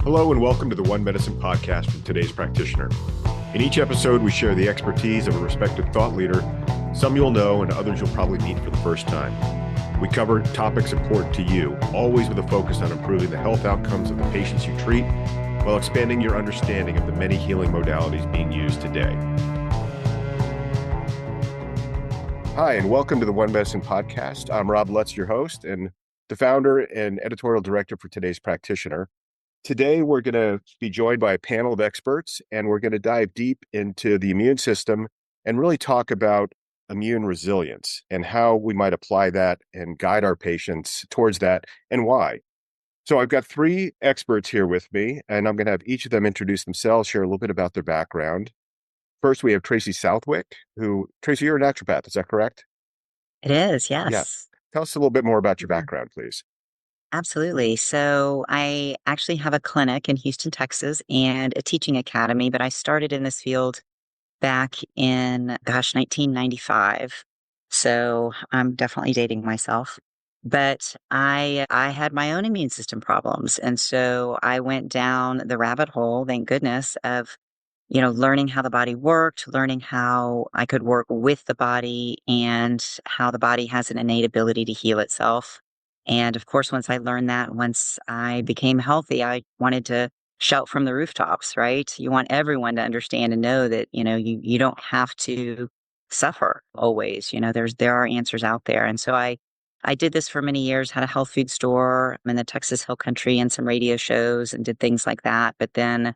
Hello and welcome to the One Medicine podcast from today's practitioner. In each episode, we share the expertise of a respected thought leader. Some you'll know and others you'll probably meet for the first time. We cover topics important to you, always with a focus on improving the health outcomes of the patients you treat while expanding your understanding of the many healing modalities being used today. Hi, and welcome to the One Medicine podcast. I'm Rob Lutz, your host and the founder and editorial director for today's practitioner. Today, we're going to be joined by a panel of experts, and we're going to dive deep into the immune system and really talk about immune resilience and how we might apply that and guide our patients towards that and why. So I've got three experts here with me, and I'm going to have each of them introduce themselves, share a little bit about their background. First, we have Tracy Southwick, Tracy, you're a naturopath, is that correct? It is, Yeah. yes. Tell us a little bit more about your Yeah, background, please. absolutely. So I actually have a clinic in Houston, Texas, and a teaching academy, but I started in this field back in, 1995. So I'm definitely dating myself. But I had my own immune system problems. And so I went down the rabbit hole, thank goodness, of learning how the body worked, learning how I could work with the body and how the body has an innate ability to heal itself. And of course, once I learned that, once I became healthy, I wanted to shout from the rooftops, right? You want everyone to understand and know that, you don't have to suffer always. There are answers out there. And so I did this for many years, had a health food store in the Texas Hill Country and some radio shows and did things like that. But then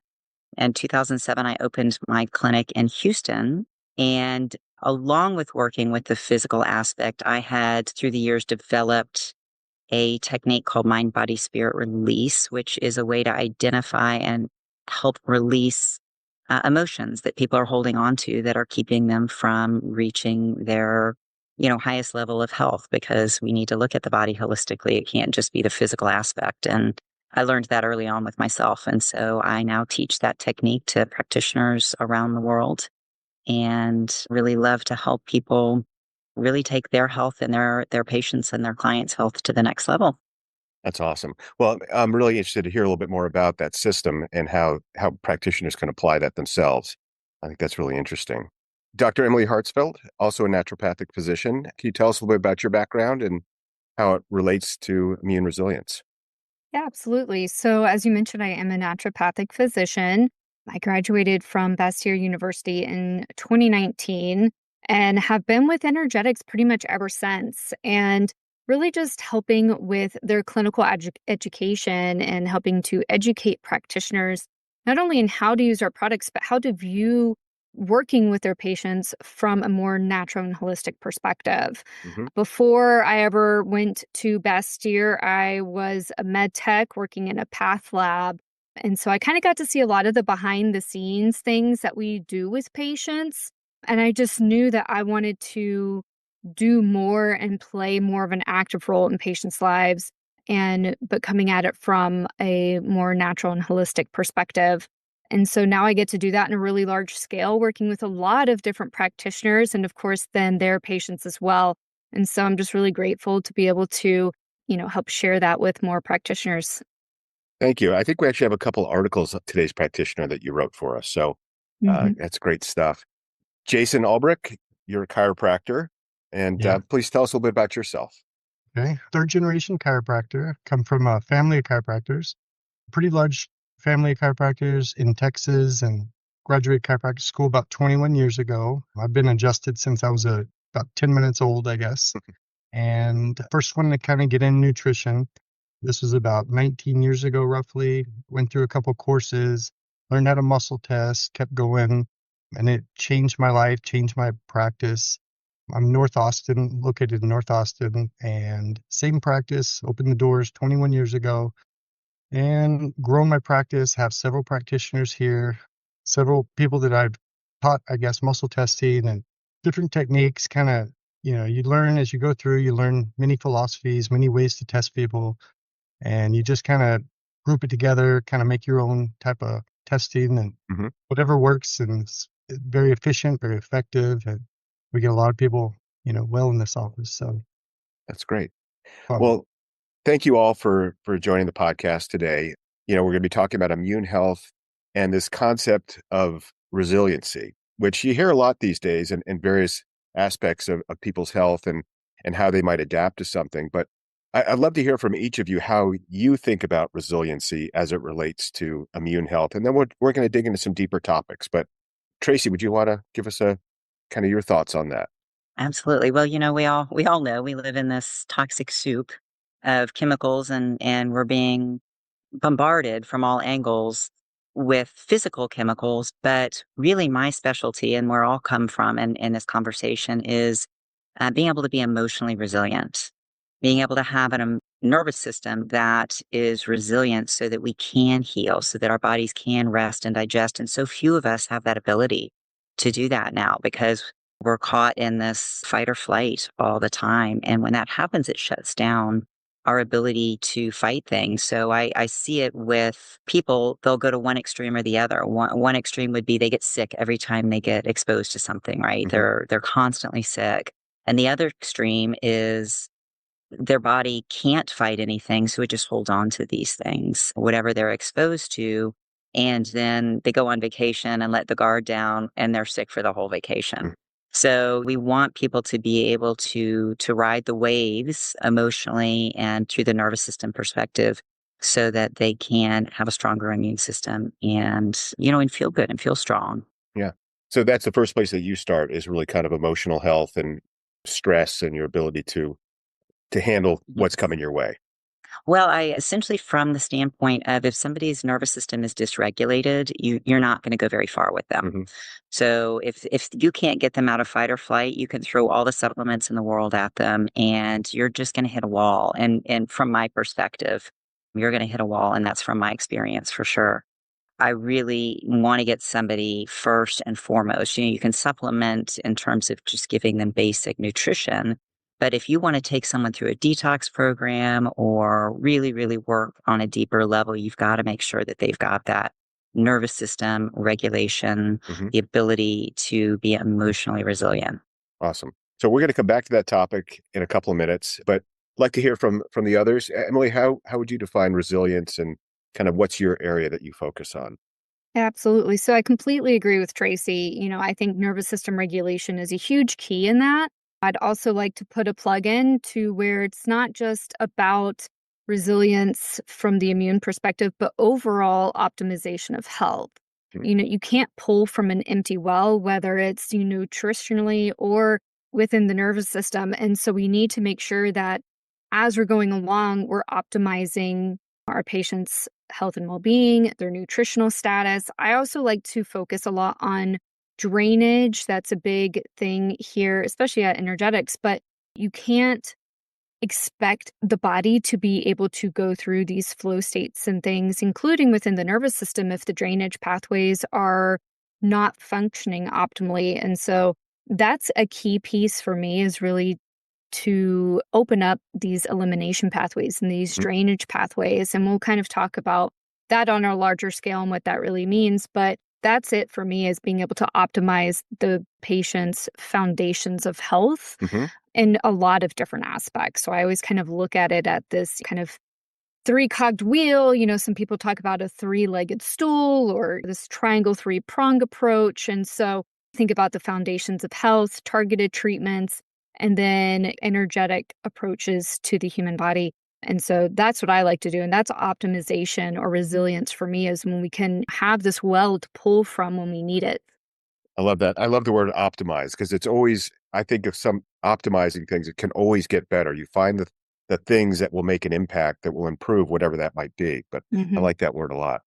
in 2007, I opened my clinic in Houston. And along with working with the physical aspect, I had through the years developed a technique called mind, body, spirit release, which is a way to identify and help release emotions that people are holding on to that are keeping them from reaching their highest level of health, because we need to look at the body holistically. It can't just be the physical aspect. And I learned that early on with myself. And so I now teach that technique to practitioners around the world and really love to help people really take their health and their patients and their clients' health to the next level. That's awesome. Well, I'm really interested to hear a little bit more about that system and how practitioners can apply that themselves. I think that's really interesting. Dr. Emily Hartsfeld, also a naturopathic physician. Can you tell us a little bit about your background and how it relates to immune resilience? Yeah, absolutely. So, as you mentioned, I am a naturopathic physician. I graduated from Bastyr University in 2019 and have been with energetics pretty much ever since. And really just helping with their clinical education and helping to educate practitioners not only in how to use our products, but how to view working with their patients from a more natural and holistic perspective. Hmm. Before I ever went to Bastyr, I was a med tech working in a path lab. And so I kind of got to see a lot of the behind the scenes things that we do with patients. And I just knew that I wanted to do more and play more of an active role in patients' lives, but coming at it from a more natural and holistic perspective. And so now I get to do that in a really large scale, working with a lot of different practitioners and, of course, then their patients as well. And so I'm just really grateful to be able to, help share that with more practitioners. Thank you. I think we actually have a couple articles of today's practitioner that you wrote for us. So Mhm. that's great stuff. Jason Ulbrich, you're a chiropractor, and Yeah. please tell us a little bit about yourself. Okay. Third generation chiropractor. Come from a family of chiropractors. Pretty large family of chiropractors in Texas, and graduated chiropractic school about 21 years ago. I've been adjusted since I was about 10 minutes old, I guess. And first one to kind of get in nutrition. This was about 19 years ago, roughly. Went through a couple courses, learned how to muscle test, kept going, and it changed my life, changed my practice. I'm North Austin, located in North Austin, and same practice, opened the doors 21 years ago, and grown my practice, have several practitioners here, several people that I've taught, I guess, muscle testing and different techniques. Kind of, you learn as you go through, you learn many philosophies, many ways to test people, and you just kind of group it together, kind of make your own type of testing and Hmm. whatever works. And it's very efficient, very effective. And we get a lot of people, well in this office. So That's great. fun. Well, thank you all for joining the podcast today. we're going to be talking about immune health and this concept of resiliency, which you hear a lot these days in various aspects of people's health and how they might adapt to something. But I'd love to hear from each of you how you think about resiliency as it relates to immune health. And then we're going to dig into some deeper topics. But Tracy, would you want to give us a kind of your thoughts on that? Absolutely. Well, we all know we live in this toxic soup of chemicals, and we're being bombarded from all angles with physical chemicals. But really, my specialty and where I'll come from in this conversation is being able to be emotionally resilient, being able to have a nervous system that is resilient so that we can heal, so that our bodies can rest and digest. And so few of us have that ability to do that now because we're caught in this fight or flight all the time. And when that happens, it shuts down our ability to fight things. So I see it with people, they'll go to one extreme or the other. One extreme would be they get sick every time they get exposed to something, right? Hmm. They're constantly sick. And the other extreme is their body can't fight anything, so it just holds on to these things, whatever they're exposed to. And then they go on vacation and let the guard down and they're sick for the whole vacation. So we want people to be able to ride the waves emotionally and through the nervous system perspective so that they can have a stronger immune system and feel good and feel strong. Yeah. So that's the first place that you start is really kind of emotional health and stress and your ability to handle what's Yes. coming your way. Well, I essentially, from the standpoint of if somebody's nervous system is dysregulated, you're not going to go very far with them. Hmm. So if you can't get them out of fight or flight, you can throw all the supplements in the world at them, and you're just going to hit a wall. And from my perspective, you're going to hit a wall, and that's from my experience for sure. I really want to get somebody first and foremost. You can supplement in terms of just giving them basic nutrition. But if you want to take someone through a detox program or really, really work on a deeper level, you've got to make sure that they've got that nervous system regulation, Hmm. the ability to be emotionally resilient. Awesome. So we're going to come back to that topic in a couple of minutes, but I'd like to hear from the others. Emily, how would you define resilience and kind of what's your area that you focus on? Absolutely. So I completely agree with Tracy. I think nervous system regulation is a huge key in that. I'd also like to put a plug in to where it's not just about resilience from the immune perspective, but overall optimization of health. Mm. You can't pull from an empty well, whether it's nutritionally or within the nervous system. And so we need to make sure that as we're going along, we're optimizing our patients' health and well being, their nutritional status. I also like to focus a lot on drainage. That's a big thing here, especially at energetics, but you can't expect the body to be able to go through these flow states and things, including within the nervous system, if the drainage pathways are not functioning optimally. And so that's a key piece for me is really to open up these elimination pathways and these Mhm. drainage pathways. And we'll kind of talk about that on a larger scale and what that really means. But that's it for me is being able to optimize the patient's foundations of health Mhm. in a lot of different aspects. So I always kind of look at it at this kind of three-cogged wheel. Some people talk about a three-legged stool or this triangle three-prong approach. And so think about the foundations of health, targeted treatments, and then energetic approaches to the human body. And so that's what I like to do. And that's optimization or resilience for me is when we can have this well to pull from when we need it. I love that. I love the word optimize because it's always, I think of some optimizing things, it can always get better. You find the things that will make an impact that will improve whatever that might be. But I Mhm. like that word a lot.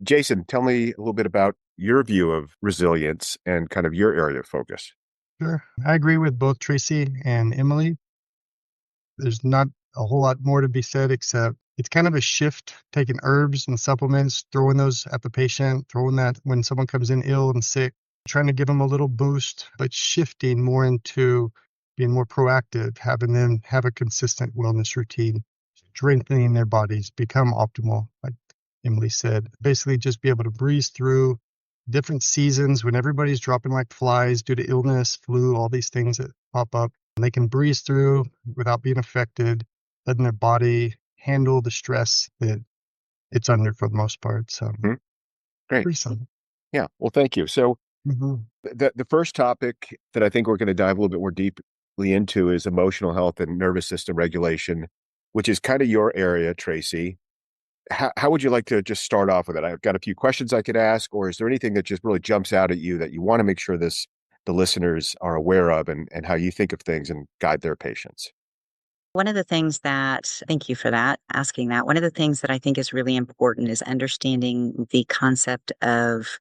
Jason, tell me a little bit about your view of resilience and kind of your area of focus. Sure. I agree with both Tracy and Emily. There's not a whole lot more to be said except it's kind of a shift taking herbs and supplements, throwing those at the patient, throwing that when someone comes in ill and sick, trying to give them a little boost, but shifting more into being more proactive, having them have a consistent wellness routine, strengthening their bodies, become optimal, like Emily said. Basically, just be able to breeze through different seasons when everybody's dropping like flies due to illness, flu, all these things that pop up. And they can breeze through without being affected, letting their body handle the stress that it's under for the most part. So Mhm. Great. pretty simple. Yeah. Well, thank you. So Mhm. the first topic that I think we're going to dive a little bit more deeply into is emotional health and nervous system regulation, which is kind of your area, Tracy. How would you like to just start off with it? I've got a few questions I could ask, or is there anything that just really jumps out at you that you want to make sure the listeners are aware of and how you think of things and guide their patients? One of the things that, thank you for that, asking that. One of the things that I think is really important is understanding the concept of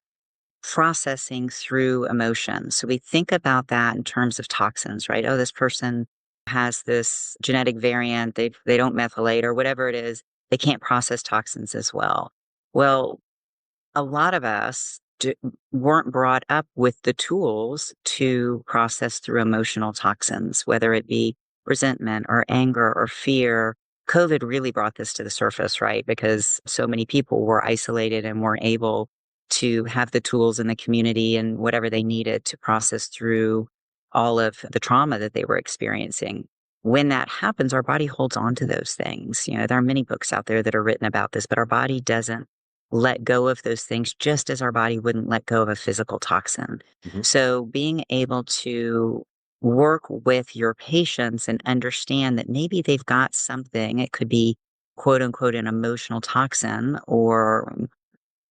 processing through emotions. So we think about that in terms of toxins, right? Oh, this person has this genetic variant, they don't methylate or whatever it is, they can't process toxins as well. Well, a lot of us weren't brought up with the tools to process through emotional toxins, whether it be resentment or anger or fear. COVID really brought this to the surface, right? Because so many people were isolated and weren't able to have the tools in the community and whatever they needed to process through all of the trauma that they were experiencing. When that happens, our body holds on to those things. There are many books out there that are written about this, but our body doesn't let go of those things just as our body wouldn't let go of a physical toxin. Mhm. So being able to work with your patients and understand that maybe they've got something, it could be quote unquote an emotional toxin or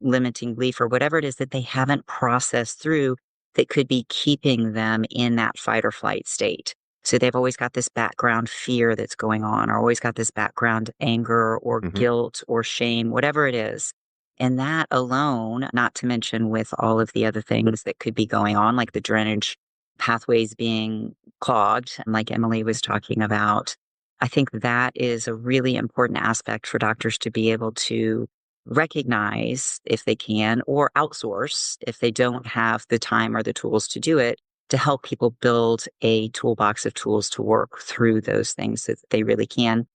limiting belief or whatever it is that they haven't processed through that could be keeping them in that fight or flight state. So they've always got this background fear that's going on, or always got this background anger or Mhm. guilt or shame, whatever it is. And that alone, not to mention with all of the other things that could be going on, like the drainage pathways being clogged, like Emily was talking about, I think that is a really important aspect for doctors to be able to recognize if they can, or outsource if they don't have the time or the tools to do it, to help people build a toolbox of tools to work through those things so that they really can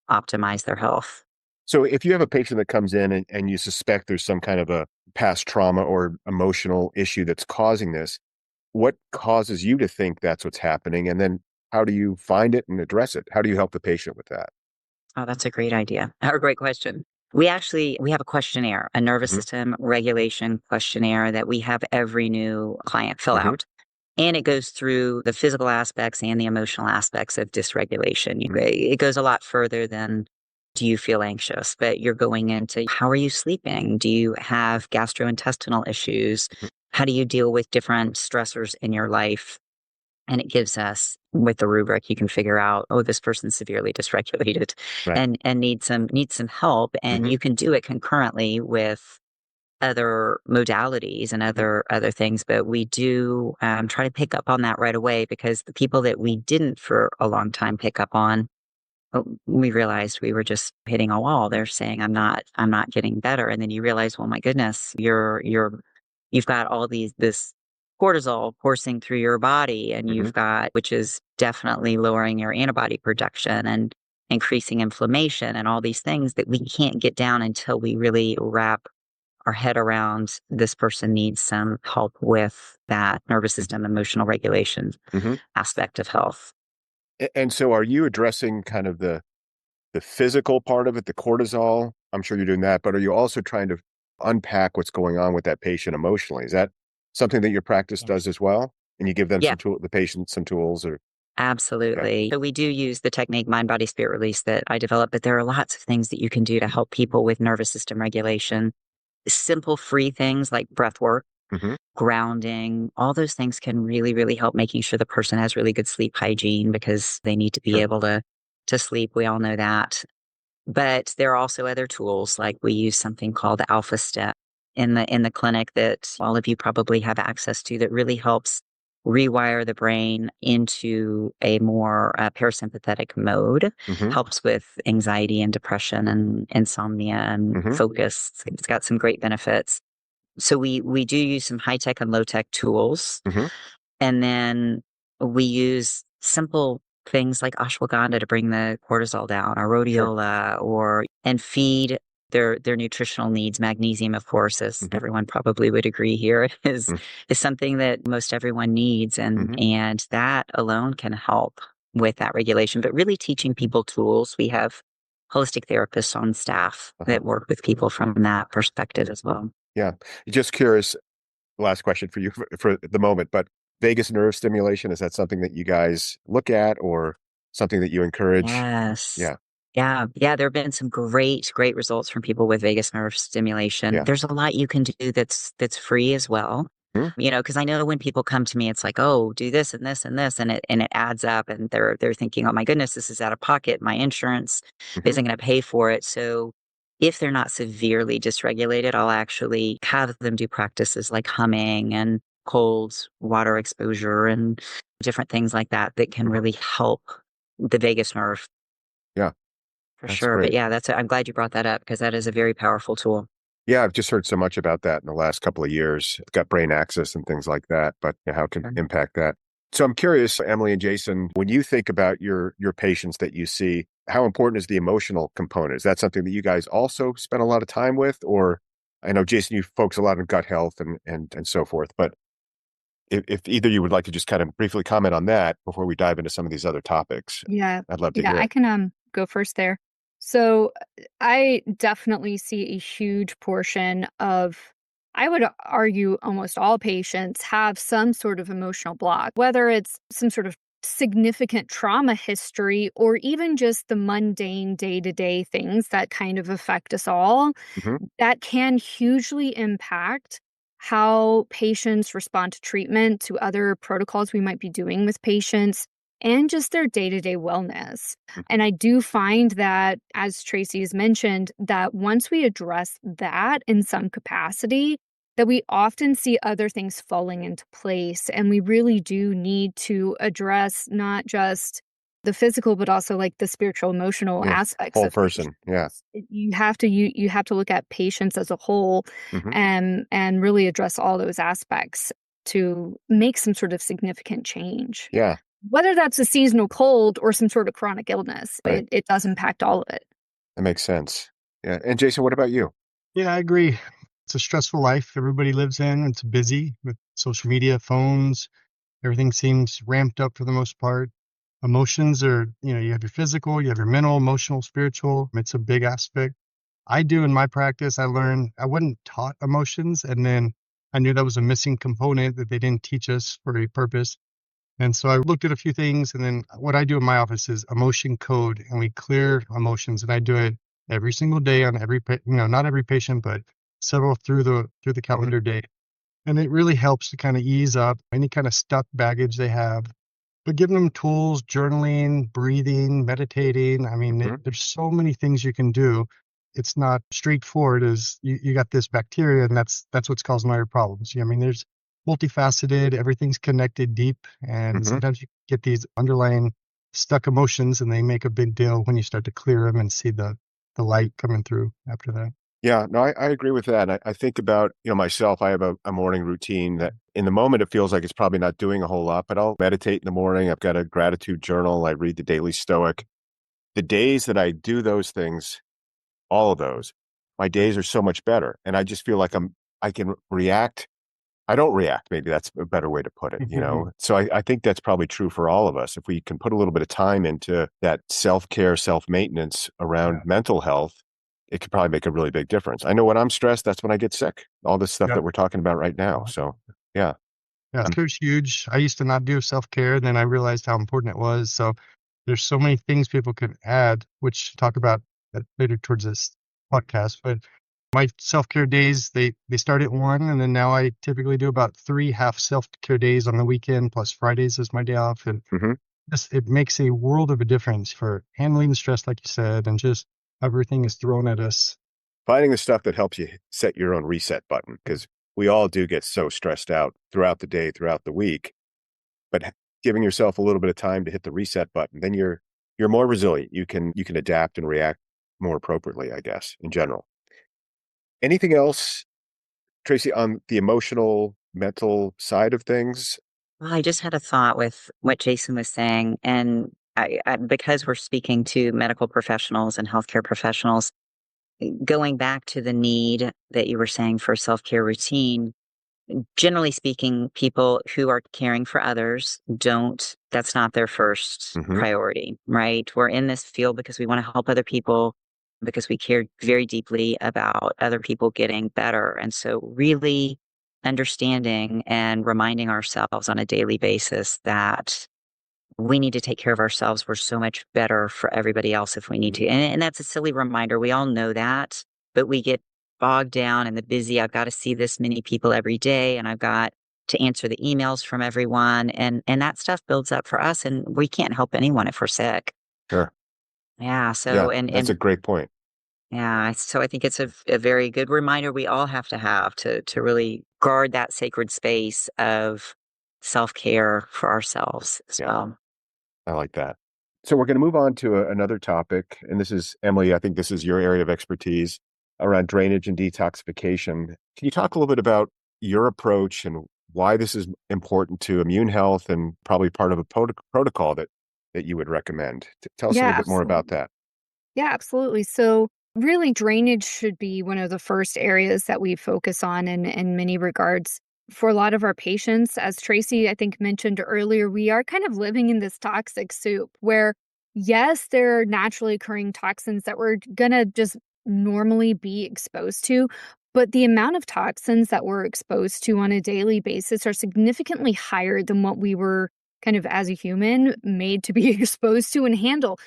optimize their health. So if you have a patient that comes in and you suspect there's some kind of a past trauma or emotional issue that's causing this, what causes you to think that's what's happening? And then how do you find it and address it? How do you help the patient with that? Oh, that's a great idea or a great question. We have a questionnaire, a nervous Mhm. system regulation questionnaire that we have every new client fill Mhm. out. And it goes through the physical aspects and the emotional aspects of dysregulation. It goes a lot further than do you feel anxious, but you're going into how are you sleeping? Do you have gastrointestinal issues? Mhm. How do you deal with different stressors in your life? And it gives us with the rubric, you can figure out, oh, this person's severely dysregulated Right. and needs some help. And Mhm. you can do it concurrently with other modalities and Mhm. other things, but we do try to pick up on that right away because the people that we didn't for a long time pick up on, we realized we were just hitting a wall. They're saying, I'm not getting better. And then you realize, well, my goodness, you've got all this cortisol coursing through your body and Mhm. which is definitely lowering your antibody production and increasing inflammation and all these things that we can't get down until we really wrap our head around this person needs some help with that nervous Mhm. system, emotional regulation Mhm. aspect of health. And so are you addressing kind of the physical part of it, the cortisol? I'm sure you're doing that, but are you also trying to unpack what's going on with that patient emotionally? Is that something that your practice does as well? And you give them Yeah, the patient some tools or okay. absolutely. So we do use the technique mind body spirit release that I developed, but there are lots of things that you can do to help people with nervous system regulation. Simple free things like breath work, Mhm. grounding, all those things can really, really help making sure the person has really good sleep hygiene because they need to be Sure. able to sleep. We all know that. But there are also other tools, like we use something called the Alpha Step in the clinic that all of you probably have access to that really helps rewire the brain into a more parasympathetic mode, Mhm. helps with anxiety and depression and insomnia and Mhm. focus. It's got some great benefits. So we do use some high tech and low tech tools, Mhm. and then we use simple things like ashwagandha to bring the cortisol down, or Sure. rhodiola, or and feed their nutritional needs. Magnesium, of course, as Mhm. everyone probably would agree here, Mm. is something that most everyone needs, Mhm. and that alone can help with that regulation. But really teaching people tools. We have holistic therapists on staff Uh-huh. that work with people from that perspective as well. Yeah. Just curious, last question for you for the moment, but vagus nerve stimulation, is that something that you guys look at or something that you encourage? Yes. Yeah. Yeah. Yeah. There have been some great results from people with vagus nerve stimulation. Yeah. There's a lot you can do that's free as well. Hmm? Because I know when people come to me, it's like, oh, do this and this and this, and it adds up, and they're thinking, oh my goodness, this is out of pocket. My insurance Hmm. isn't going to pay for it. So if they're not severely dysregulated, I'll actually have them do practices like humming and cold water exposure and different things like that that can really help the vagus nerve Yeah. for That's sure. But great. yeah, I'm glad you brought that up because that is a very powerful tool. Yeah, I've just heard so much about that in the last couple of years. It's got brain access and things like that, but how it can Sure. impact that. So I'm curious, Emily and Jason, when you think about your patients that you see, how important is the emotional component? Is that something that you guys also spend a lot of time with? Or I know, Jason, you focus a lot on gut health and so forth, but if either you would like to just kind of briefly comment on that before we dive into some of these other topics, Yeah. I'd love to Yeah, hear I it. can go first there. So I definitely see a huge portion of, I would argue almost all patients have some sort of emotional block, whether it's some sort of significant trauma history or even just the mundane day-to-day things that kind of affect us all, Hmm. that can hugely impact how patients respond to treatment, to other protocols we might be doing with patients, and just their day-to-day wellness. And I do find that, as Tracy has mentioned, that once we address that in some capacity, that we often see other things falling into place. And we really do need to address not just the physical, but also like the spiritual, emotional Yeah, aspects whole of person. Yeah. patients. You have to look at patients as a whole, Hmm. and really address all those aspects to make some sort of significant change. Yeah. Whether that's a seasonal cold or some sort of chronic illness, Right. it does impact all of it. That makes sense. Yeah. And Jason, what about you? Yeah, I agree. It's a stressful life everybody lives in. It's busy with social media, phones. Everything seems ramped up for the most part. Emotions are, you have your physical, you have your mental, emotional, spiritual. It's a big aspect. I do in my practice, I learned I wasn't taught emotions, and then I knew that was a missing component that they didn't teach us for a purpose. And so I looked at a few things, and then what I do in my office is emotion code, and we clear emotions, and I do it every single day on every, not every patient, but several through the calendar day. And it really helps to kind of ease up any kind of stuck baggage they have. But giving them tools, journaling, breathing, meditating, I mean, Hmm. there's so many things you can do. It's not straightforward as you got this bacteria and that's what's causing all your problems. I mean, there's multifaceted, everything's connected deep, and Hmm. sometimes you get these underlying stuck emotions and they make a big deal when you start to clear them and see the light coming through after that. Yeah, no, I agree with that. I think about, myself, I have a morning routine that in the moment it feels like it's probably not doing a whole lot, but I'll meditate in the morning. I've got a gratitude journal. I read the Daily Stoic. The days that I do those things, all of those, my days are so much better. And I just feel like I can react. I don't react. Maybe that's a better way to put it. So I think that's probably true for all of us. If we can put a little bit of time into that self-care, self-maintenance around Yeah. mental health, it could probably make a really big difference. I know when I'm stressed, that's when I get sick. All this stuff Yeah. that we're talking about right now. So yeah. Yeah, self-care's huge. I used to not do self-care, then I realized how important it was. So there's so many things people can add, which talk about that later towards this podcast. But my self-care days, they start at 1, and then now I typically do about 3 half self-care days on the weekend, plus Fridays is my day off. And Hmm. it makes a world of a difference for handling the stress, like you said, and just everything is thrown at us. Finding the stuff that helps you set your own reset button, because we all do get so stressed out throughout the day, throughout the week. But giving yourself a little bit of time to hit the reset button, then you're more resilient. You can adapt and react more appropriately, I guess, in general. Anything else, Tracy, on the emotional, mental side of things? Well, I just had a thought with what Jason was saying, and because we're speaking to medical professionals and healthcare professionals, going back to the need that you were saying for self-care routine, generally speaking, people who are caring for others that's not their first Hmm. priority, right? We're in this field because we want to help other people. because we cared very deeply about other people getting better. And so really understanding and reminding ourselves on a daily basis that we need to take care of ourselves. We're so much better for everybody else if we need to. And that's a silly reminder. We all know that, but we get bogged down in the busy. I've got to see this many people every day, and I've got to answer the emails from everyone. And that stuff builds up for us, and we can't help anyone if we're sick. Sure. Yeah. Yeah, So, that's a great point. yeah, so I think it's a very good reminder we all have to really guard that sacred space of self-care for ourselves as Yeah. well. I like that. So we're going to move on to another topic. And this is, Emily, I think this is your area of expertise around drainage and detoxification. Can you talk a little bit about your approach and why this is important to immune health and probably part of a protocol that you would recommend? Tell us a Yeah, little bit more about absolutely. that. Yeah, absolutely. So, really, drainage should be one of the first areas that we focus on in many regards. For a lot of our patients, as Tracy, I think, mentioned earlier, we are kind of living in this toxic soup where, yes, there are naturally occurring toxins that we're going to just normally be exposed to. But the amount of toxins that we're exposed to on a daily basis are significantly higher than what we were kind of as a human made to be exposed to and handle.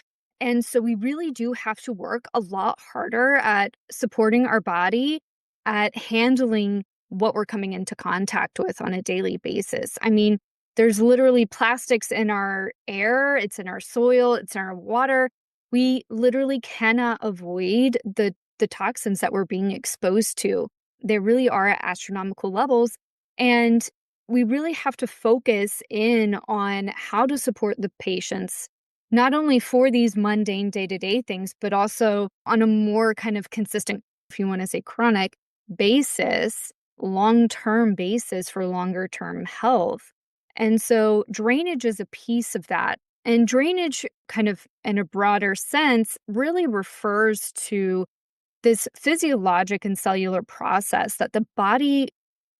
And so we really do have to work a lot harder at supporting our body, at handling what we're coming into contact with on a daily basis. I mean, there's literally plastics in our air, it's in our soil, it's in our water. We literally cannot avoid the toxins that we're being exposed to. They really are at astronomical levels. And we really have to focus in on how to support the patients not only for these mundane day-to-day things, but also on a more kind of consistent, if you want to say chronic basis, long-term basis for longer-term health. And so drainage is a piece of that. And drainage, kind of in a broader sense, really refers to this physiologic and cellular process that the body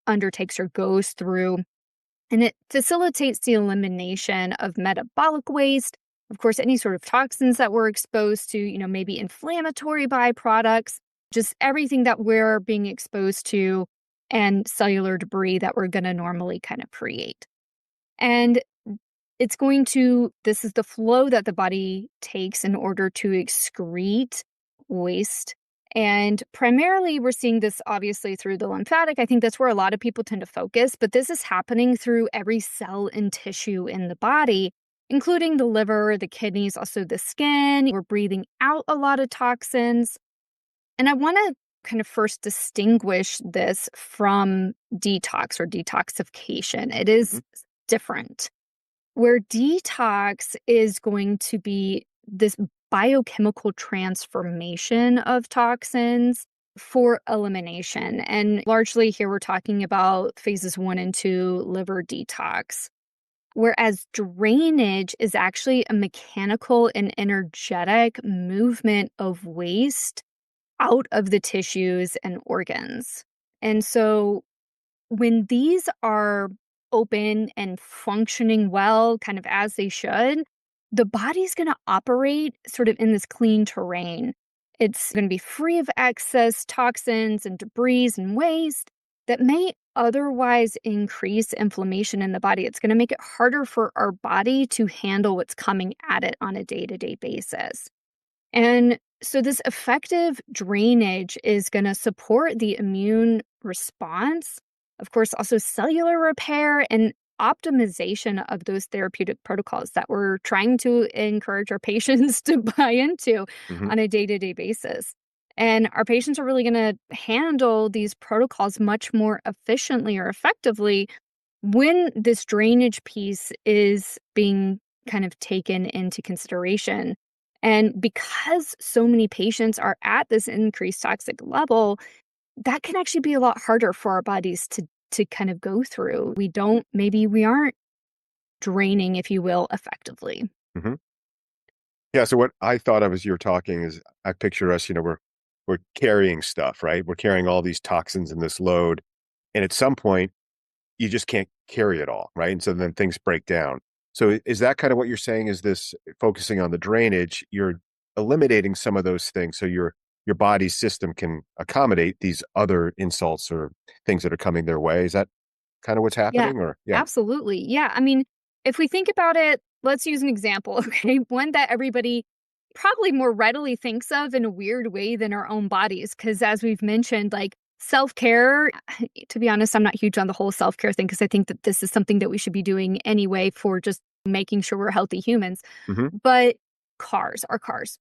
undertakes or goes through, and it facilitates the elimination of metabolic waste, of course, any sort of toxins that we're exposed to, maybe inflammatory byproducts, just everything that we're being exposed to, and cellular debris that we're going to normally kind of create. And this is the flow that the body takes in order to excrete waste. And primarily, we're seeing this obviously through the lymphatic. I think that's where a lot of people tend to focus, but this is happening through every cell and tissue in the body, including the liver, the kidneys, also the skin. We're breathing out a lot of toxins. And I want to kind of first distinguish this from detox or detoxification. It is different where detox is going to be this biochemical transformation of toxins for elimination. And largely here we're talking about phases 1 and 2 liver detox. Whereas drainage is actually a mechanical and energetic movement of waste out of the tissues and organs. And so when these are open and functioning well, kind of as they should, the body's going to operate sort of in this clean terrain. It's going to be free of excess toxins and debris and waste that may otherwise increase inflammation in the body. It's going to make it harder for our body to handle what's coming at it on a day-to-day basis. And so, this effective drainage is going to support the immune response, of course, also cellular repair and optimization of those therapeutic protocols that we're trying to encourage our patients to buy into Hmm. on a day to day basis. And our patients are really going to handle these protocols much more efficiently or effectively when this drainage piece is being kind of taken into consideration. And because so many patients are at this increased toxic level, that can actually be a lot harder for our bodies to kind of go through. Maybe we aren't draining, if you will, effectively. Hmm. Yeah. So what I thought of as you're talking is I picture us, we're carrying stuff, right? We're carrying all these toxins and this load. And at some point, you just can't carry it all, right? And so then things break down. So is that kind of what you're saying? Is this focusing on the drainage? You're eliminating some of those things. So you're your body's system can accommodate these other insults or things that are coming their way. Is that kind of what's Yeah, happening? Or yeah. absolutely. Yeah. I mean, if we think about it, let's use an example, okay? One that everybody probably more readily thinks of in a weird way than our own bodies. Because as we've mentioned, like self care, to be honest, I'm not huge on the whole self care thing because I think that this is something that we should be doing anyway for just making sure we're healthy humans. Hmm. But our cars.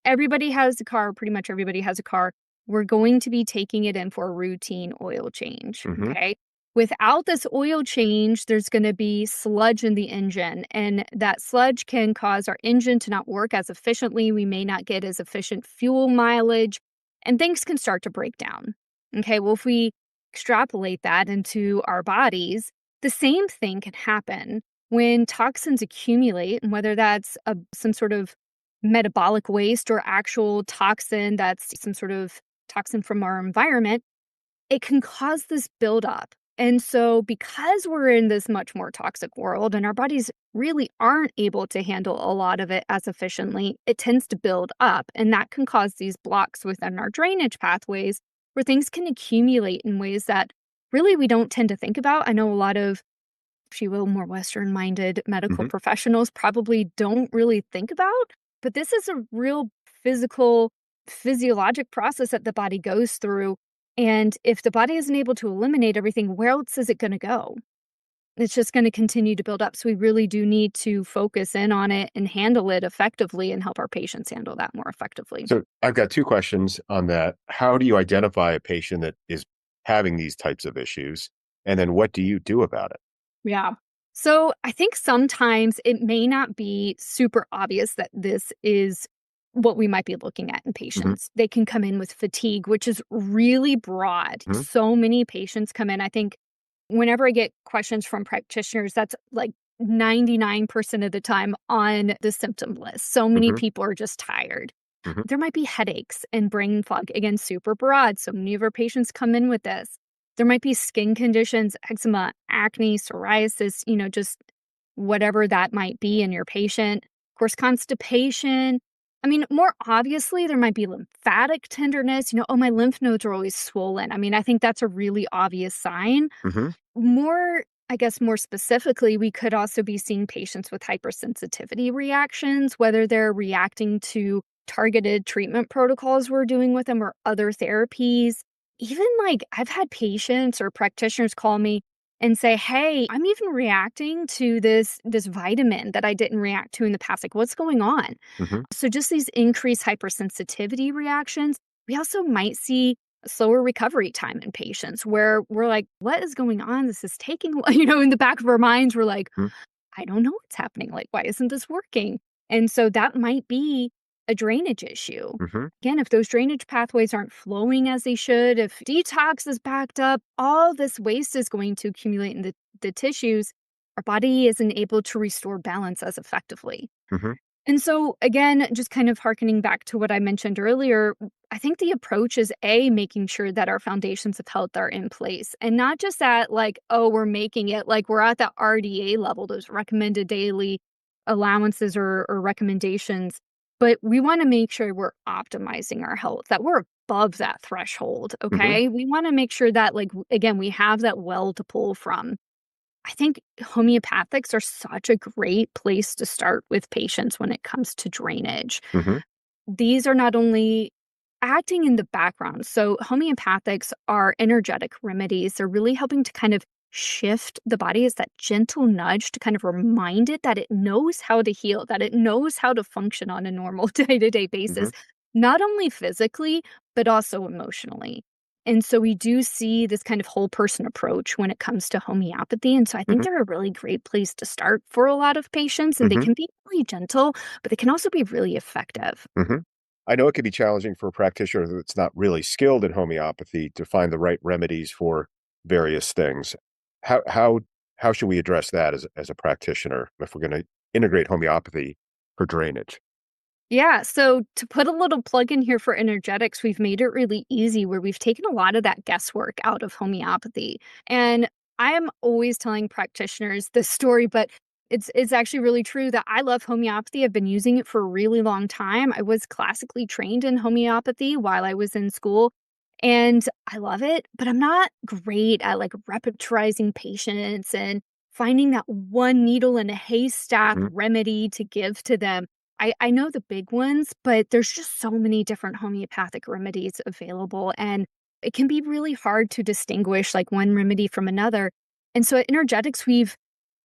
Everybody has a car, pretty much everybody has a car. We're going to be taking it in for a routine oil change, Hmm. okay? Without this oil change, there's going to be sludge in the engine, and that sludge can cause our engine to not work as efficiently. We may not get as efficient fuel mileage, and things can start to break down. Okay, well, if we extrapolate that into our bodies, the same thing can happen when toxins accumulate, and whether that's some sort of metabolic waste or actual toxin that's some sort of toxin from our environment, it can cause this buildup. And so, because we're in this much more toxic world and our bodies really aren't able to handle a lot of it as efficiently, it tends to build up. And that can cause these blocks within our drainage pathways where things can accumulate in ways that really we don't tend to think about. I know a lot of, if you will, more Western minded medical Hmm. professionals probably don't really think about. But this is a real physiologic process that the body goes through. And if the body isn't able to eliminate everything, where else is it going to go? It's just going to continue to build up. So we really do need to focus in on it and handle it effectively and help our patients handle that more effectively. So I've got two questions on that. How do you identify a patient that is having these types of issues? And then what do you do about it? Yeah. So I think sometimes it may not be super obvious that this is what we might be looking at in Hmm. patients. They can come in with fatigue, which is really broad. Hmm. So many patients come in. I think whenever I get questions from practitioners, that's like 99% of the time on the symptom list. So many Hmm. people are just tired. Hmm. There might be headaches and brain fog. Again, super broad. So many of our patients come in with this. There might be skin conditions, eczema, acne, psoriasis, just whatever that might be in your patient. Of course, constipation. I mean, more obviously, there might be lymphatic tenderness. Oh, my lymph nodes are always swollen. I mean, I think that's a really obvious sign. Hmm. More, I guess, more specifically, we could also be seeing patients with hypersensitivity reactions, whether they're reacting to targeted treatment protocols we're doing with them or other therapies. Even like I've had patients or practitioners call me and say, "Hey, I'm even reacting to this vitamin that I didn't react to in the past. Like, what's going on?" Hmm. So just these increased hypersensitivity reactions. We also might see a slower recovery time in patients where we're like, what is going on? This is taking, in the back of our minds, we're like, I don't know what's happening. Like, why isn't this working? And so that might be a drainage issue. Hmm. Again, if those drainage pathways aren't flowing as they should, if detox is backed up, all this waste is going to accumulate in the tissues. Our body isn't able to restore balance as effectively. Hmm. And so, again, just kind of hearkening back to what I mentioned earlier, I think the approach is making sure that our foundations of health are in place and not just that, like, oh, we're making it like we're at the RDA level, those recommended daily allowances or recommendations. But we want to make sure we're optimizing our health, that we're above that threshold. Hmm. Okay. We want to make sure that, like, again, we have that well to pull from. I think homeopathics are such a great place to start with patients when it comes to drainage. Hmm. These are not only acting in the background. So, homeopathics are energetic remedies. They're really helping to kind of shift the body as that gentle nudge to kind of remind it that it knows how to heal, that it knows how to function on a normal day to day basis, Hmm. not only physically, but also emotionally. And so we do see this kind of whole person approach when it comes to homeopathy. And so I think Hmm. they're a really great place to start for a lot of patients. And they Hmm. can be really gentle, but they can also be really effective. Hmm. I know it can be challenging for a practitioner that's not really skilled in homeopathy to find the right remedies for various things. How how should we address that as a practitioner if we're going to integrate homeopathy for drainage? Yeah, so to put a little plug in here for energetics, we've made it really easy where we've taken a lot of that guesswork out of homeopathy. And I am always telling practitioners this story, but It's actually really true that I love homeopathy. I've been using it for a really long time. I was classically trained in homeopathy while I was in school, and I love it, but I'm not great at, like, repertorizing patients and finding that one needle in a haystack Mhm. remedy to give to them. I know the big ones, but there's just so many different homeopathic remedies available, and it can be really hard to distinguish, like, one remedy from another. And so at Energetics, we've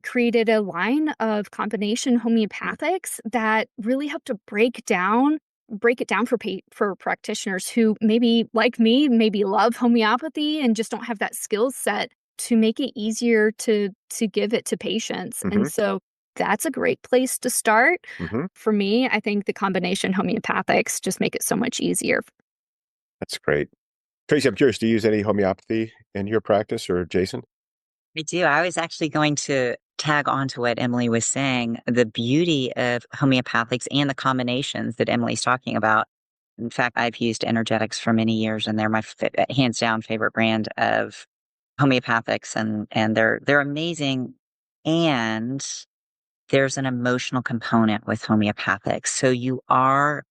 created a line of combination homeopathics that really help to break it down for for practitioners who maybe, like me, maybe love homeopathy and just don't have that skill set to make it easier to give it to patients. And Mhm. so that's a great place to start. Mhm. For me, I think the combination homeopathics just make it so much easier. That's great. Tracy, I'm curious, do you use any homeopathy in your practice, or Jason? I do. I was actually going to tag on to what Emily was saying. The beauty of homeopathics and the combinations that Emily's talking about. In fact, I've used Energetics for many years, and they're my hands down favorite brand of homeopathics, and they're amazing. And there's an emotional component with homeopathics, so you are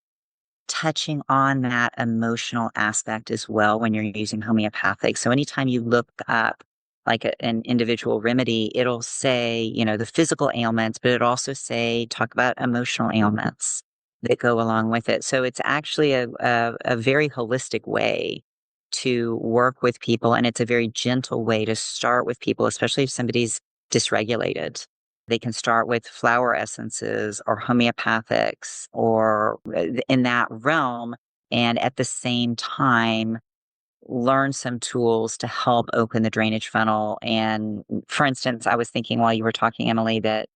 touching on that emotional aspect as well when you're using homeopathic. So anytime you look up like an individual remedy, it'll say, the physical ailments, but it also say, talk about emotional ailments that go along with it. So it's actually a very holistic way to work with people. And it's a very gentle way to start with people, especially if somebody's dysregulated. They can start with flower essences or homeopathics or in that realm. And at the same time, learn some tools to help open the drainage funnel. And for instance, I was thinking while you were talking, Emily, that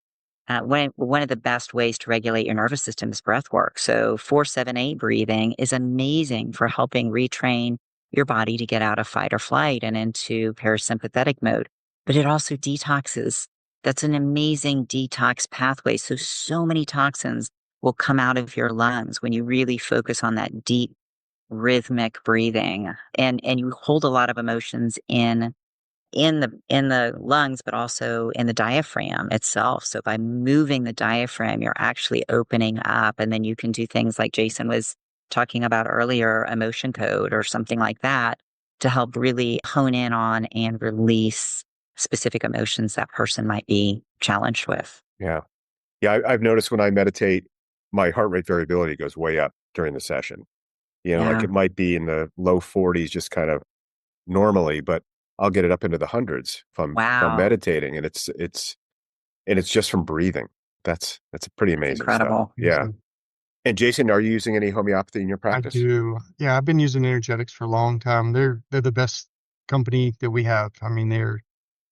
one of the best ways to regulate your nervous system is breath work. So 4-7-8 breathing is amazing for helping retrain your body to get out of fight or flight and into parasympathetic mode. But it also detoxes. That's an amazing detox pathway. So many toxins will come out of your lungs when you really focus on that deep rhythmic breathing, and you hold a lot of emotions in the lungs, but also in the diaphragm itself. So by moving the diaphragm, you're actually opening up, and then you can do things like Jason was talking about earlier, emotion code or something like that, to help really hone in on and release specific emotions that person might be challenged with. Yeah. Yeah, I've noticed when I meditate, my heart rate variability goes way up during the session. Like Yeah. it might be in the low 40s just kind of normally, but I'll get it up into the hundreds if I'm Wow. meditating, and it's just from breathing. That's pretty It's amazing stuff. incredible. Yeah. And Jason, are you using any homeopathy in your I practice? do. Yeah, I've been using Energetics for a long time. They're the best company that we have. I mean, they're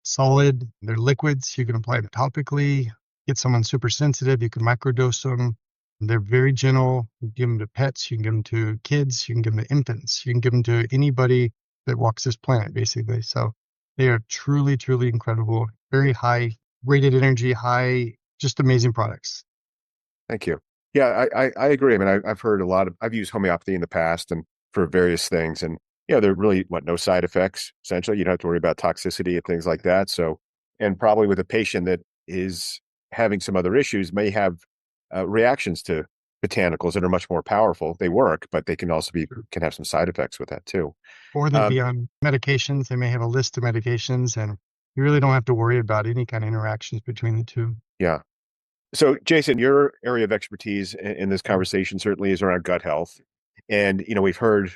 solid. They're liquids. You can apply them topically. Get someone super sensitive, you can microdose them. They're very gentle. You can give them to pets. You can give them to kids. You can give them to infants. You can give them to anybody that walks this planet, basically. So they are truly, truly incredible. Very high rated energy, high, just amazing products. Thank you. Yeah, I agree. I mean, I've heard I've used homeopathy in the past and for various things, and there are really no side effects. Essentially, you don't have to worry about toxicity and things like that. So, and probably with a patient that is having some other issues, may have reactions to botanicals that are much more powerful. They work, but they can also can have some side effects with that too. Or they'd Um, be on medications. They may have a list of medications, and you really don't have to worry about any kind of interactions between the two. yeah. So, Jason, your area of expertise in this conversation certainly is around gut health, and we've heard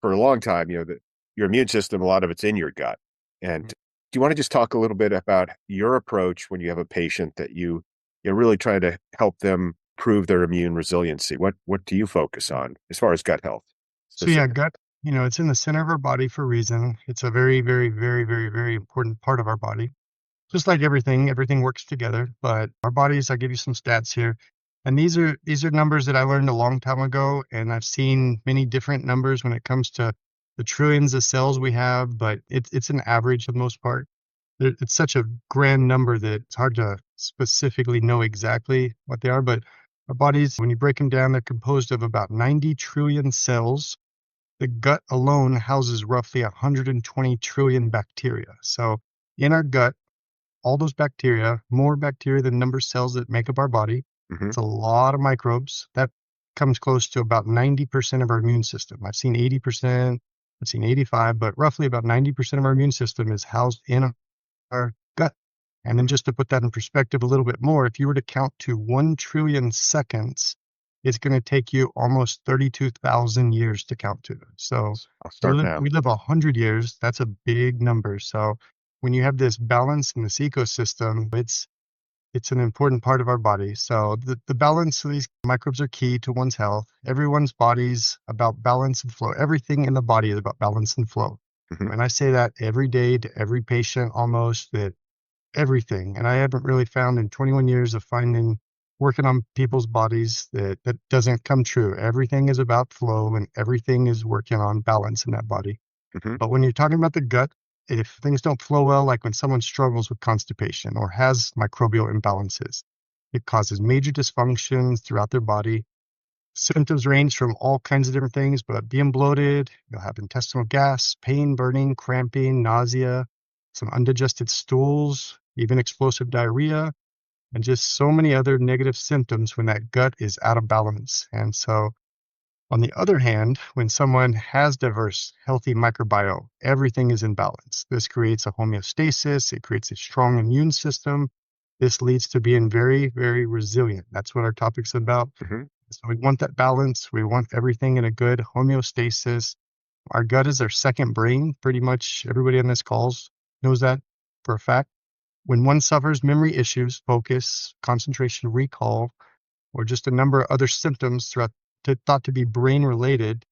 for a long time, that your immune system, a lot of it's in your gut. And do you want to just talk a little bit about your approach when you have a patient that you're really trying to help them prove their immune resiliency? What do you focus on as far as gut health So yeah, specific? gut, it's in the center of our body for a reason. It's a very, very, very, very, very important part of our body. Just like everything works together. But our bodies, I'll give you some stats here. And these are numbers that I learned a long time ago, and I've seen many different numbers when it comes to the trillions of cells we have, but it's an average for the most part. It's such a grand number that it's hard to specifically know exactly what they are. But our bodies, when you break them down, they're composed of about 90 trillion cells. The gut alone houses roughly 120 trillion bacteria. So in our gut, all those bacteria, more bacteria than number of cells that make up our body. Hmm. It's a lot of microbes. That comes close to about 90% of our immune system. I've seen 80%, I've seen 85, but roughly about 90% of our immune system is housed in our gut. And then just to put that in perspective a little bit more, if you were to count to 1 trillion seconds, it's going to take you almost 32,000 years to count to. So I'll start now. we live 100 years. That's a big number. So when you have this balance in this ecosystem, it's an important part of our body. So the balance of these microbes are key to one's health. Everyone's body's about balance and flow. Everything in the body is about balance and flow. Hmm. And I say that every day to every patient almost, that everything. And I haven't really found in 21 years of working on people's bodies that doesn't come true. Everything is about flow and everything is working on balance in that body. Hmm. But when you're talking about the gut, if things don't flow well, like when someone struggles with constipation or has microbial imbalances, it causes major dysfunctions throughout their body. Symptoms range from all kinds of different things, but being bloated, you'll have intestinal gas, pain, burning, cramping, nausea, some undigested stools, even explosive diarrhea, and just so many other negative symptoms when that gut is out of balance. And so, on the other hand, when someone has diverse, healthy microbiome, everything is in balance. This creates a homeostasis, it creates a strong immune system. This leads to being very, very resilient. That's what our topic's about. Hmm. So we want that balance. We want everything in a good homeostasis. Our gut is our second brain. Pretty much everybody on this calls knows that for a fact. When one suffers memory issues, focus, concentration, recall, or just a number of other symptoms thought to be brain related,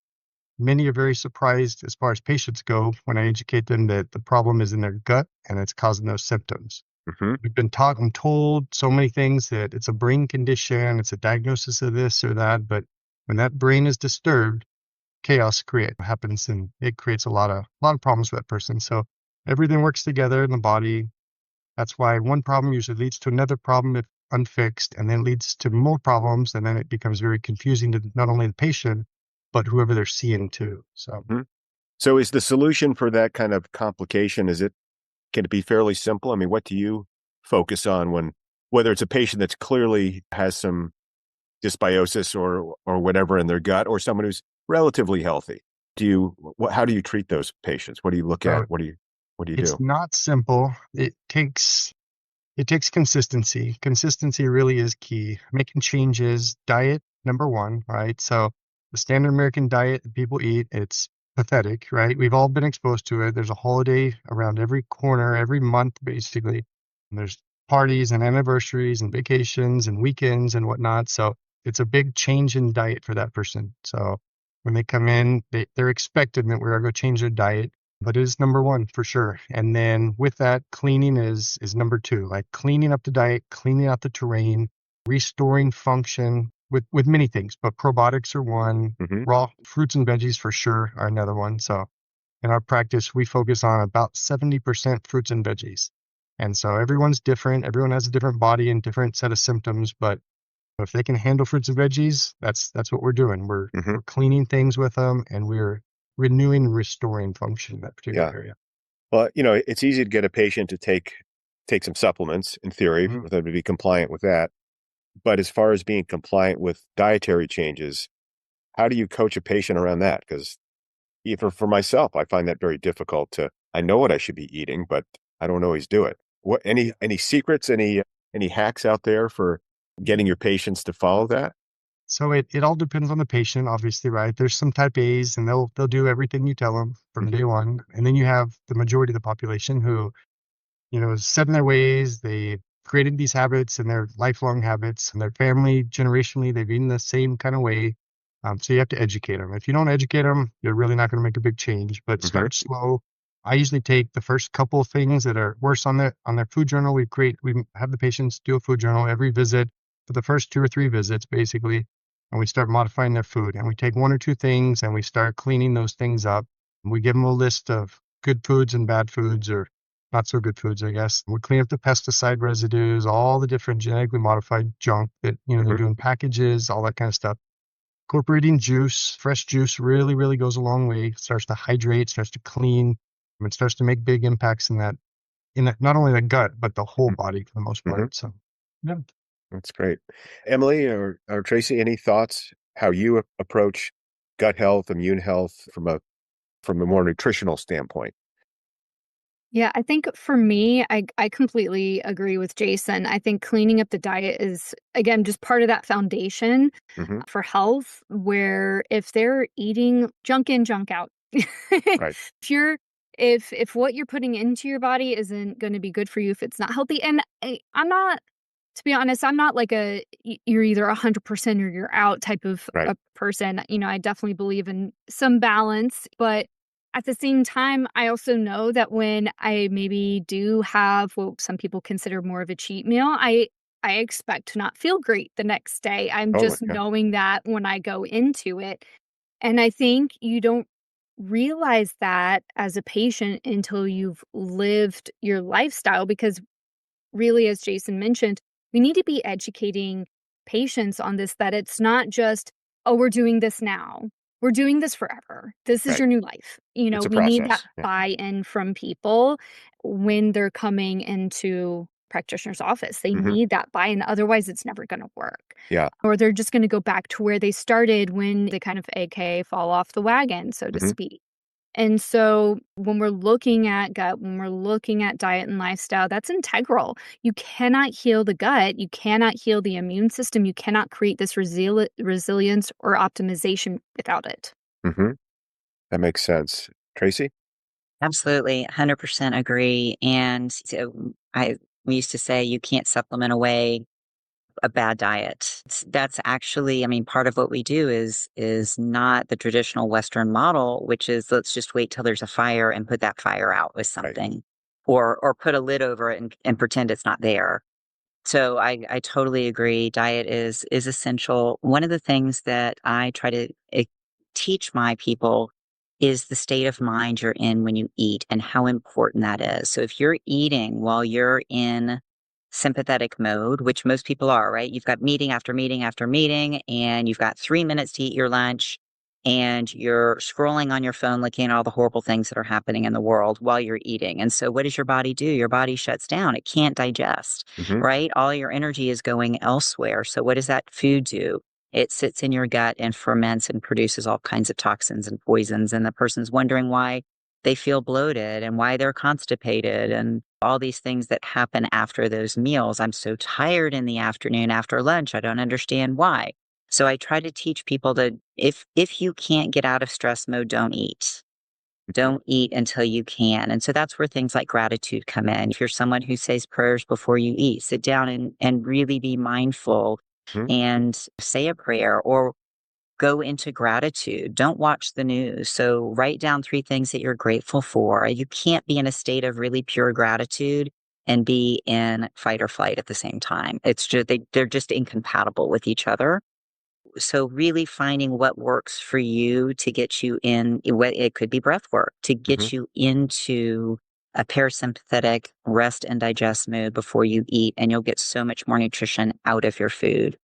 many are very surprised as far as patients go when I educate them that the problem is in their gut and it's causing those symptoms. Hmm. We've been taught and told so many things that it's a brain condition, it's a diagnosis of this or that, but when that brain is disturbed, chaos happens and it creates a lot of problems for that person. So everything works together in the body. That's why one problem usually leads to another problem if unfixed, and then leads to more problems, and then it becomes very confusing to not only the patient, but whoever they're seeing too. So Hmm. So is the solution for that kind of complication, can it be fairly simple? I mean, what do you focus on whether it's a patient that's clearly has some dysbiosis or whatever in their gut, or someone who's relatively healthy? How do you treat those patients? What do you look so at? What do you it's do? not simple. It takes consistency. Consistency really is key. Making changes, diet, number one, right? So the standard American diet that people eat, it's pathetic, right? We've all been exposed to it. There's a holiday around every corner, every month, basically. And there's parties and anniversaries and vacations and weekends and whatnot. So it's a big change in diet for that person. So when they come in, they're expecting that we're going to go change their diet, but it is number one for sure. And then with that, cleaning is number two, like cleaning up the diet, cleaning out the terrain, restoring function with many things, but probiotics are one. Hmm. Raw fruits and veggies for sure are another one. So in our practice, we focus on about 70% fruits and veggies. And so everyone's different. Everyone has a different body and different set of symptoms, but if they can handle fruits and veggies, that's what we're doing. We're Hmm. cleaning things with them, and we're renewing and restoring function in that particular Yeah. area. Well, it's easy to get a patient to take some supplements in theory Mhm. for them to be compliant with that. But as far as being compliant with dietary changes, how do you coach a patient around that? Because even for myself, I find that very difficult I know what I should be eating, but I don't always do it. Any secrets, any hacks out there for getting your patients to follow that? So it all depends on the patient, obviously, right? There's some type A's, and they'll do everything you tell them from Hmm. day one, and then you have the majority of the population who set in their ways. They created these habits and they're lifelong habits, and their family generationally they've eaten the same kind of way. So you have to educate them. If you don't educate them, you're really not going to make a big change. But Hmm. start slow. I usually take the first couple of things that are worse on their food journal. We have the patients do a food journal every visit for the first 2 or 3 visits, basically, and we start modifying their food. And we take one or two things and we start cleaning those things up. And we give them a list of good foods and bad foods, or not so good foods, I guess. We clean up the pesticide residues, all the different genetically modified junk that, they Hmm. do in packages, all that kind of stuff. Incorporating juice, fresh juice really, really goes a long way. It starts to hydrate, starts to clean, and it starts to make big impacts in that not only the gut, but the whole body for the most Mm-hmm. part. So, yeah. That's great. Emily or Tracy, any thoughts how you approach gut health, immune health from a more nutritional standpoint? Yeah, I think for me, I completely agree with Jason. I think cleaning up the diet is, again, just part of that foundation Hmm. for health, where if they're eating junk in, junk out, Right. if you're if what you're putting into your body isn't going to be good for you, if it's not healthy, and I'm not, to be honest, I'm not like you're either 100% or you're out type of Right. a person. I definitely believe in some balance, but at the same time, I also know that when I maybe do have what some people consider more of a cheat meal, I expect to not feel great the next day. I'm Totally. just Yeah. knowing that when I go into it. And I think you don't realize that as a patient until you've lived your lifestyle, because really, as Jason mentioned, we need to be educating patients on this, that it's not just, oh, we're doing this now. We're doing this forever. This is Right. your new life. It's a We need that process. Yeah. buy-in from people when they're coming into practitioner's office. They Hmm. need that buy-in. Otherwise, it's never going to work. Yeah. Or they're just going to go back to where they started when they kind of AKA fall off the wagon, so to Hmm. speak. And so when we're looking at gut, when we're looking at diet and lifestyle, that's integral. You cannot heal the gut. You cannot heal the immune system. You cannot create this resilience or optimization without it. Hmm. That makes sense. Tracy? Absolutely, 100% agree. And so we used to say you can't supplement away a bad diet. That's actually, I mean, part of what we do is not the traditional Western model, which is let's just wait till there's a fire and put that fire out with Right. something, or put a lid over it and pretend it's not there. So I totally agree. Diet is essential. One of the things that I try to teach my people is the state of mind you're in when you eat and how important that is. So if you're eating while you're in sympathetic mode, which most people are, right? You've got meeting after meeting after meeting, and you've got 3 minutes to eat your lunch, and you're scrolling on your phone looking at all the horrible things that are happening in the world while you're eating. And so what does your body do? Your body shuts down. It can't digest, Hmm. right? All your energy is going elsewhere. So what does that food do? It sits in your gut and ferments and produces all kinds of toxins and poisons. And the person's wondering why they feel bloated and why they're constipated and all these things that happen after those meals. I'm so tired in the afternoon after lunch. I don't understand why. So I try to teach people to, if you can't get out of stress mode, don't eat. Hmm. Don't eat until you can. And so that's where things like gratitude come in. If you're someone who says prayers before you eat, sit down and really be mindful Hmm. and say a prayer or go into gratitude. Don't watch the news. So write down 3 things that you're grateful for. You can't be in a state of really pure gratitude and be in fight or flight at the same time. It's just they're just incompatible with each other. So really finding what works for you to get you in, it could be breath work, to Hmm. get you into a parasympathetic rest and digest mood before you eat, and you'll get so much more nutrition out of your food.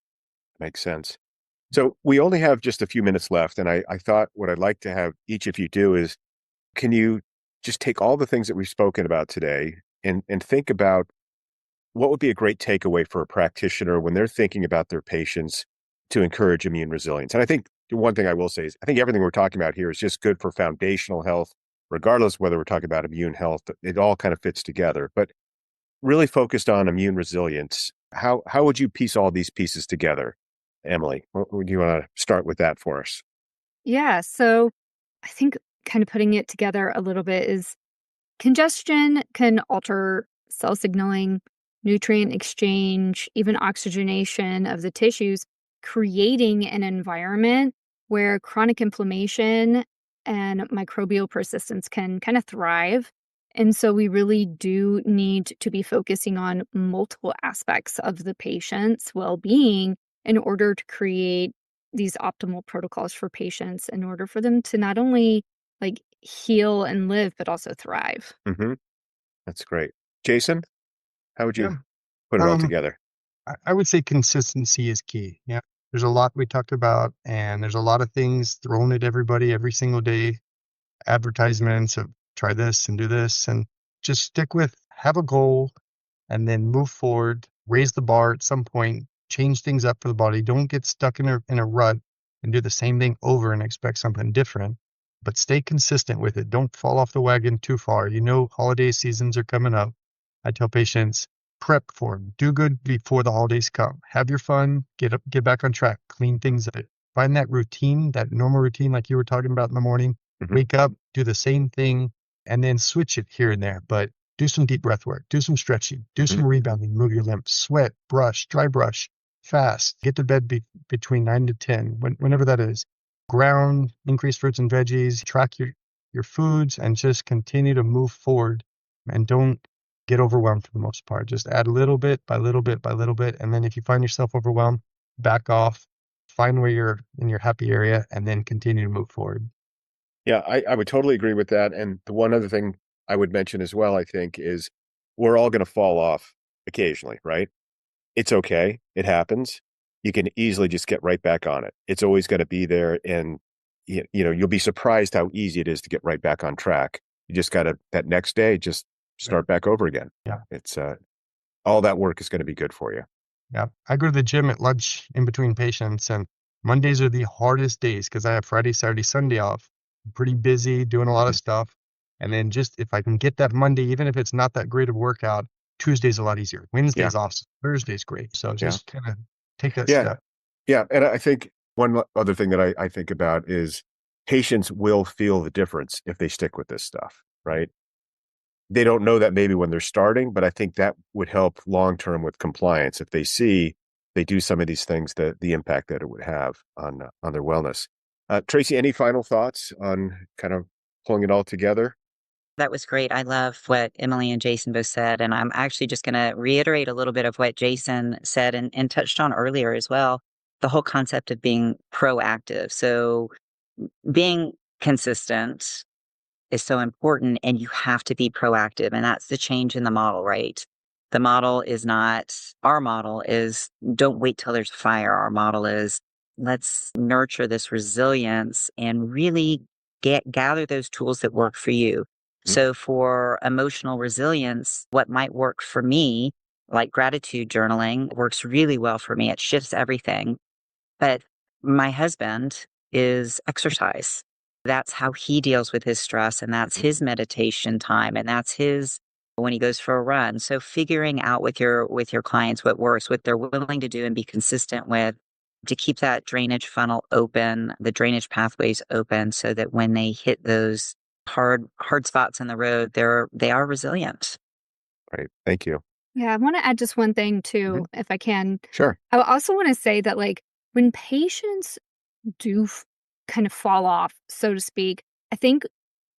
Makes sense. So we only have just a few minutes left, and I thought what I'd like to have each of you do is, can you just take all the things that we've spoken about today and think about what would be a great takeaway for a practitioner when they're thinking about their patients to encourage immune resilience? And I think the one thing I will say is I think everything we're talking about here is just good for foundational health, regardless whether we're talking about immune health. It all kind of fits together. But really focused on immune resilience, how would you piece all these pieces together, Emily? Do you want to start with that for us? Yeah. So I think kind of putting it together a little bit is congestion can alter cell signaling, nutrient exchange, even oxygenation of the tissues, creating an environment where chronic inflammation and microbial persistence can kind of thrive. And so we really do need to be focusing on multiple aspects of the patient's well being in order to create these optimal protocols for patients in order for them to not only like heal and live, but also thrive. Hmm. That's great. Jason, how would you Yeah. put it all Um, together? I would say consistency is key. Yeah. There's a lot we talked about, and there's a lot of things thrown at everybody every single day. Advertisements of try this and do this, and just stick with have a goal and then move forward, raise the bar at some point, change things up for the body. Don't get stuck in a rut and do the same thing over and expect something different, but stay consistent with it. Don't fall off the wagon too far. Holiday seasons are coming up. I tell patients, prep for them. Do good before the holidays come. Have your fun, get back on track, clean things up. Find that routine, that normal routine like you were talking about in the morning. Wake up, do the same thing, and then switch it here and there. But do some deep breath work, do some stretching, do some rebounding, move your limbs, sweat, brush, dry brush, fast, get to bed between 9 to 10, whenever that is. Ground, increase fruits and veggies, track your foods, and just continue to move forward. And don't get overwhelmed for the most part. Just add little bit by little bit by little bit. And then if you find yourself overwhelmed, back off, find where you're in your happy area, and then continue to move forward. Yeah, I would totally agree with that. And the one other thing I would mention as well, I think, is we're all going to fall off occasionally, right? It's okay. It happens. You can easily just get right back on it. It's always going to be there. And, you'll be surprised how easy it is to get right back on track. You just got to, that next day, just start back over again. Yeah. It's all that work is going to be good for you. Yeah. I go to the gym at lunch in between patients, and Mondays are the hardest days because I have Friday, Saturday, Sunday off. I'm pretty busy doing a lot of stuff. And then just if I can get that Monday, even if it's not that great of a workout, Tuesday's a lot easier. Wednesday's awesome. Thursday's great. So just kind of take that step. Yeah. And I think one other thing that I think about is patients will feel the difference if they stick with this stuff, right? They don't know that maybe when they're starting, but I think that would help long-term with compliance. If they do some of these things, the impact that it would have on their wellness. Tracy, any final thoughts on kind of pulling it all together? That was great. I love what Emily and Jason both said. And I'm actually just going to reiterate a little bit of what Jason said and touched on earlier as well. The whole concept of being proactive. So being consistent is so important, and you have to be proactive. And that's the change in the model, right? The model is not, our model is don't wait till there's a fire. Our model is let's nurture this resilience and really gather those tools that work for you. So for emotional resilience, what might work for me, like gratitude journaling, works really well for me. It shifts everything. But my husband is exercise. That's how he deals with his stress, and that's his meditation time, and that's his when he goes for a run. So figuring out with your clients what works, what they're willing to do and be consistent with to keep that drainage funnel open, the drainage pathways open, so that when they hit those hard spots in the road, they are resilient. Right. Thank you. Yeah, I want to add just one thing too, if I can. Sure. I also want to say that when patients do kind of fall off, so to speak, I think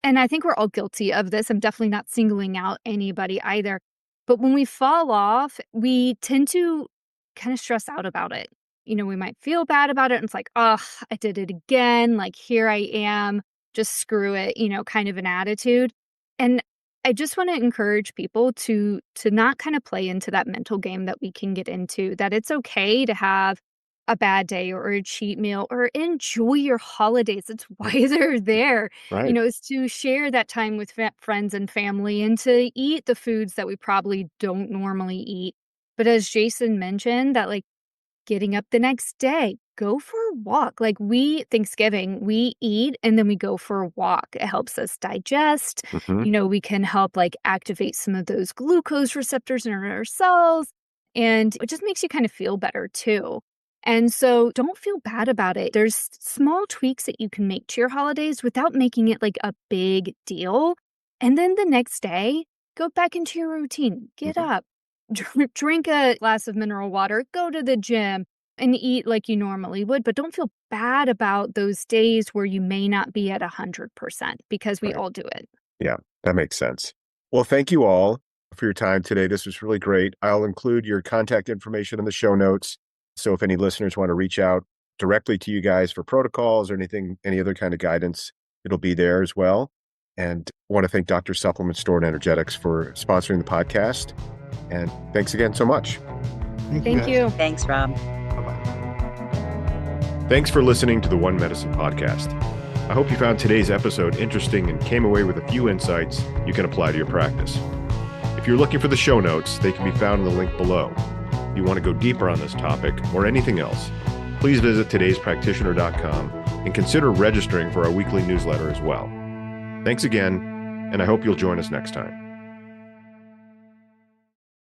we're all guilty of this. I'm definitely not singling out anybody either. But when we fall off, we tend to kind of stress out about it. We might feel bad about it. And it's like, oh, I did it again. Here I am. Just screw it, kind of an attitude. And I just want to encourage people to not kind of play into that mental game that we can get into, that it's okay to have a bad day or a cheat meal or enjoy your holidays. It's why they're there. Right. It's to share that time with friends and family and to eat the foods that we probably don't normally eat. But as Jason mentioned, that getting up the next day, go for a walk. Thanksgiving, we eat and then we go for a walk. It helps us digest. We can help activate some of those glucose receptors in our cells. And it just makes you kind of feel better too. And so don't feel bad about it. There's small tweaks that you can make to your holidays without making it a big deal. And then the next day, go back into your routine. Get up, drink a glass of mineral water, go to the gym and eat like you normally would. But don't feel bad about those days where you may not be at 100% because we all do it. Yeah, that makes sense. Well, thank you all for your time today. This was really great. I'll include your contact information in the show notes. So if any listeners want to reach out directly to you guys for protocols or any other kind of guidance, it'll be there as well. And I want to thank Dr. Supplement Store and Energetics for sponsoring the podcast. And thanks again so much. Thank you. Thanks, Rob. Bye-bye. Thanks for listening to the One Medicine podcast. I hope you found today's episode interesting and came away with a few insights you can apply to your practice. If you're looking for the show notes, they can be found in the link below. If you want to go deeper on this topic or anything else, please visit todayspractitioner.com and consider registering for our weekly newsletter as well. Thanks again, and I hope you'll join us next time.